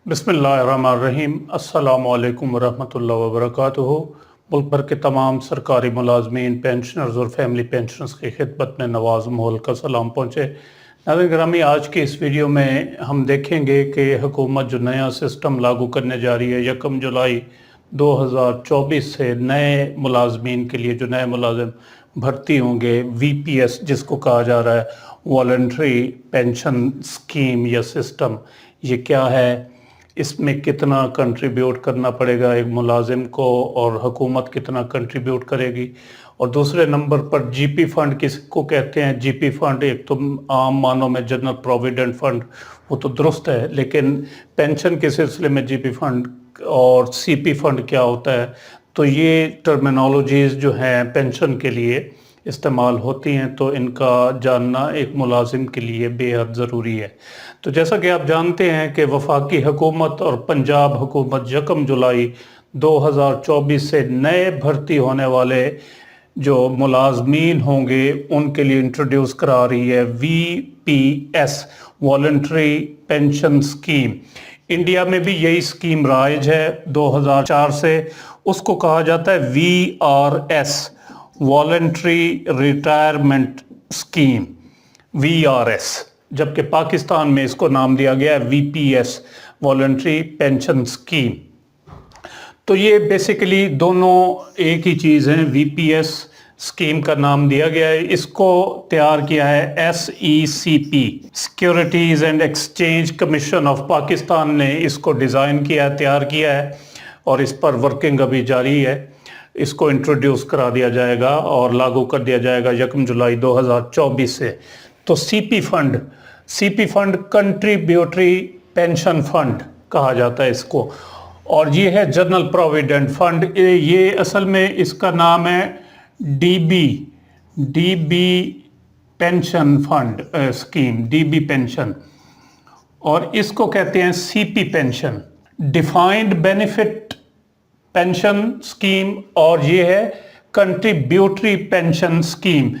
बिस्मिल्लाहिर्रहमानिर्रहीम। अस्सलामुअलैकुम वरहमतुल्लाहि वबरकातुहू। मुल्क भर के तमाम सरकारी मुलाजमीन, पेंशनर्स और फैमिली पेंशनर्स की खिदमत में नवाज़ मोहल का सलाम पहुँचे। नाज़रीन गिरामी, आज की इस वीडियो में हम देखेंगे कि हुकूमत जो नया सिस्टम लागू करने जा रही है 1 जुलाई 2024 से नए मुलाजमीन के लिए जो नए मुलाजिम भर्ती होंगे, VPS जिसको कहा जा रहा है, वॉलंटरी पेंशन स्कीम या सिस्टम, ये क्या है, इसमें कितना कंट्रीब्यूट करना पड़ेगा एक मुलाजिम को और हुकूमत कितना कंट्रीब्यूट करेगी। और दूसरे नंबर पर GP फंड किसको कहते हैं। GP फंड एक तो आम मानों में जनरल प्रोविडेंट फंड, वो तो दुरुस्त है, लेकिन पेंशन के सिलसिले में GP फंड और CP फंड क्या होता है, तो ये टर्मिनोलॉजीज़ जो हैं पेंशन के लिए इस्तेमाल होती हैं, तो इनका जानना एक मुलाजिम के लिए बेहद ज़रूरी है। तो जैसा कि आप जानते हैं कि वफाकी हुकूमत और पंजाब हुकूमत 1 जुलाई 2024 से नए भर्ती होने वाले जो मुलाजमीन होंगे उनके लिए इंट्रोड्यूस करा रही है VPS, voluntary pension scheme. India में भी यही स्कीम राइज है 2004 से। उसको कहा जाता है VRS, voluntary retirement scheme, VRS, जबकि पाकिस्तान में इसको नाम दिया गया है VPS, वॉलंटरी पेंशन स्कीम। तो ये बेसिकली दोनों एक ही चीज़ हैं। VPS स्कीम का नाम दिया गया है, इसको तैयार किया है SECP, securities and exchange commission of Pakistan ने इसको डिज़ाइन किया है, तैयार किया है, और इस पर वर्किंग अभी जारी है। इसको इंट्रोड्यूस करा दिया जाएगा और लागू कर दिया जाएगा 1 जुलाई 2024 से। तो CP fund contributory pension fund कहा जाता है इसको, और ये है जनरल प्रोविडेंट फंड। ये असल में इसका नाम है DB pension fund scheme, DB pension, और इसको कहते हैं CP pension, defined benefit pension scheme, और ये है contributory pension scheme.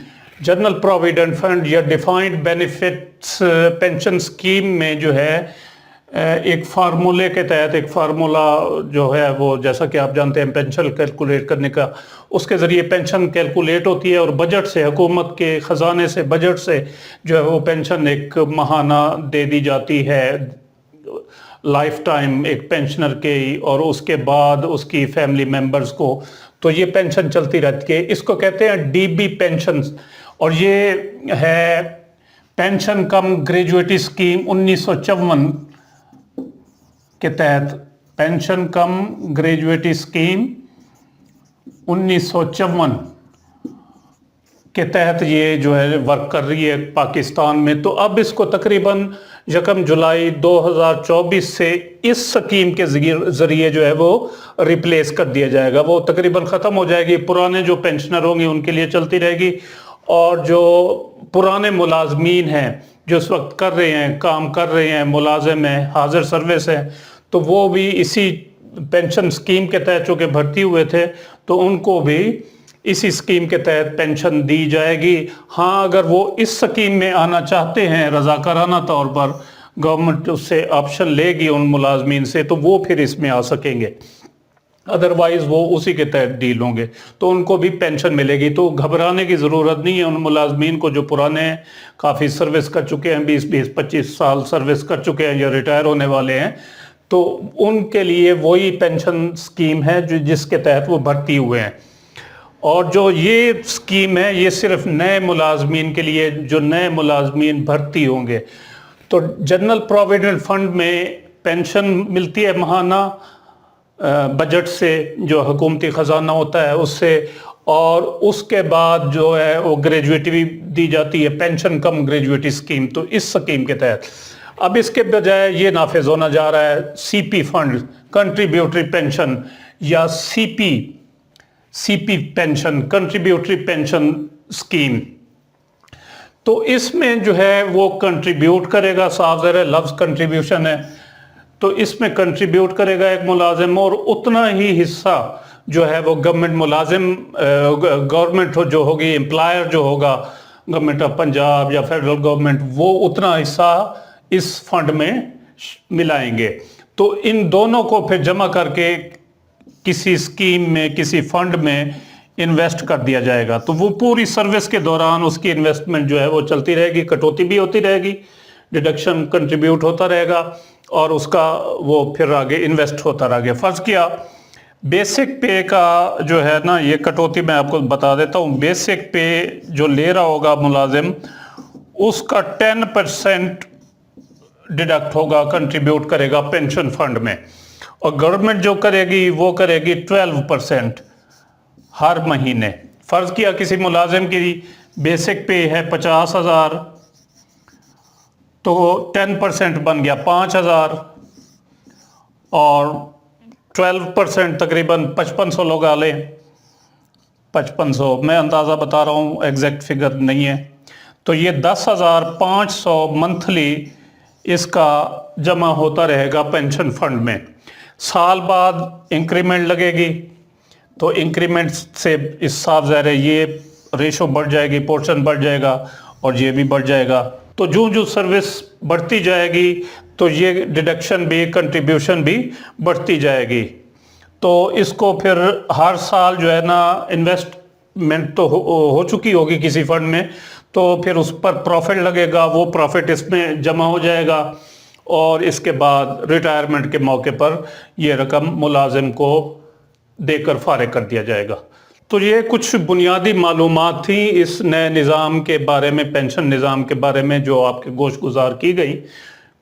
General provident fund या डिफाइंड बेनिफिट्स पेंशन स्कीम में जो है एक फार्मूले के तहत, एक फार्मूला जो है वो, जैसा कि आप जानते हैं, पेंशन कैलकुलेट करने का, उसके ज़रिए पेंशन कैलकुलेट होती है, और बजट से, हुकूमत के ख़जाने से, बजट से जो है वो पेंशन एक माहाना दे दी जाती है लाइफ टाइम एक पेंशनर के, और उसके बाद उसकी फैमिली मेंबर्स को। तो ये पेंशन चलती रहती है, इसको कहते हैं DB पेंशन। और ये है पेंशन कम ग्रेजुएटी स्कीम 1954 के तहत, पेंशन कम ग्रेजुएटी स्कीम 1954 के तहत ये जो है वर्क कर रही है पाकिस्तान में। तो अब इसको तकरीबन 1 जुलाई 2024 से इस स्कीम के ज़रिए जो है वो रिप्लेस कर दिया जाएगा, वो तकरीबन ख़त्म हो जाएगी। पुराने जो पेंशनर होंगे उनके लिए चलती रहेगी, और जो पुराने मुलाजमीन हैं जो इस वक्त कर रहे हैं, काम कर रहे हैं, मुलाजिम हैं, हाजिर सर्विस हैं, तो वो भी इसी पेंशन स्कीम के तहत चूँकि भर्ती हुए थे, तो उनको भी इसी स्कीम के तहत पेंशन दी जाएगी। हाँ, अगर वो इस स्कीम में आना चाहते हैं रज़ाकाराना तौर पर, गवर्नमेंट उससे ऑप्शन लेगी उन मुलाजमीन से, तो वो फिर इसमें आ सकेंगे, अदरवाइज़ वो उसी के तहत डील होंगे, तो उनको भी पेंशन मिलेगी। तो घबराने की ज़रूरत नहीं है उन मुलाजमीन को जो पुराने काफ़ी सर्विस कर चुके हैं, 20-25 साल सर्विस कर चुके हैं या रिटायर होने वाले हैं, तो उनके लिए वही पेंशन स्कीम है जो जिसके तहत वो भर्ती हुए हैं। और जो ये स्कीम है ये सिर्फ नए मुलाजमीन के लिए, जो नए मुलाजमीन भर्ती होंगे। तो जनरल प्रोविडेंट फंड में पेंशन मिलती है महाना बजट से, जो हुकूमती ख़जाना होता है उससे, और उसके बाद जो है वो ग्रेजुएटी भी दी जाती है, पेंशन कम ग्रेजुएटी स्कीम। तो इस स्कीम के तहत अब इसके बजाय ये नाफिज होना जा रहा है CP फंड, कंट्रीब्यूटरी पेंशन, या CP pension, contributory pension scheme. तो इसमें जो है वो कंट्रीब्यूट करेगा, साफ ज़ाहिर है लफ्ज़ कंट्रीब्यूशन है, तो इसमें कंट्रीब्यूट करेगा एक मुलाजिम, और उतना ही हिस्सा जो है वो गवर्नमेंट मुलाजिम, गवर्नमेंट जो होगी, एम्प्लॉयर जो होगा, गवर्नमेंट ऑफ पंजाब या फेडरल गवर्नमेंट, वो उतना हिस्सा इस फंड में मिलाएंगे, तो इन दोनों को फिर जमा करके किसी स्कीम में, किसी फंड में इन्वेस्ट कर दिया जाएगा। तो वो पूरी सर्विस के दौरान उसकी इन्वेस्टमेंट जो है वो चलती रहेगी, कटौती भी होती रहेगी, डिडक्शन कंट्रीब्यूट होता रहेगा और उसका वो फिर आगे इन्वेस्ट होता रहेगा। फर्ज किया बेसिक पे का जो है ना, ये कटौती मैं आपको बता देता हूँ। बेसिक पे जो ले रहा होगा मुलाजिम, उसका 10% डिडक्ट होगा, कंट्रीब्यूट करेगा पेंशन फंड में, और गवर्नमेंट जो करेगी वो करेगी 12% हर महीने। फर्ज किया किसी मुलाजिम की बेसिक पे है 50,000, तो 10% बन गया 5,000 और 12% तकरीबन 5500 लोग आ लें, 5500 मैं अंदाज़ा बता रहा हूँ, एग्जैक्ट फिगर नहीं है। तो ये 10,500 मंथली इसका जमा होता रहेगा पेंशन फंड में। साल बाद इंक्रीमेंट लगेगी, तो इंक्रीमेंट से इस साफ ज़ाहिर है ये रेशो बढ़ जाएगी, पोर्शन बढ़ जाएगा और ये भी बढ़ जाएगा। तो जो जो सर्विस बढ़ती जाएगी तो ये डिडक्शन भी, कंट्रीब्यूशन भी बढ़ती जाएगी। तो इसको फिर हर साल जो है ना, इन्वेस्टमेंट तो हो चुकी होगी किसी फंड में, तो फिर उस पर प्रॉफिट लगेगा, वो प्रॉफिट इसमें जमा हो जाएगा और इसके बाद रिटायरमेंट के मौके पर ये रकम मुलाजिम को देकर फारिग कर दिया जाएगा। तो ये कुछ बुनियादी मालूमात थी इस नए निज़ाम के बारे में, पेंशन निज़ाम के बारे में, जो आपके गोश गुजार की गई।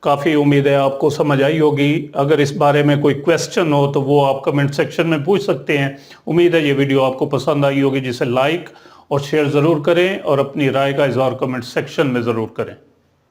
काफ़ी उम्मीद है आपको समझ आई होगी। अगर इस बारे में कोई क्वेश्चन हो तो वो आप कमेंट सेक्शन में पूछ सकते हैं। उम्मीद है ये वीडियो आपको पसंद आई होगी, जिसे लाइक और शेयर ज़रूर करें और अपनी राय का इज़हार कमेंट सेक्शन में ज़रूर करें।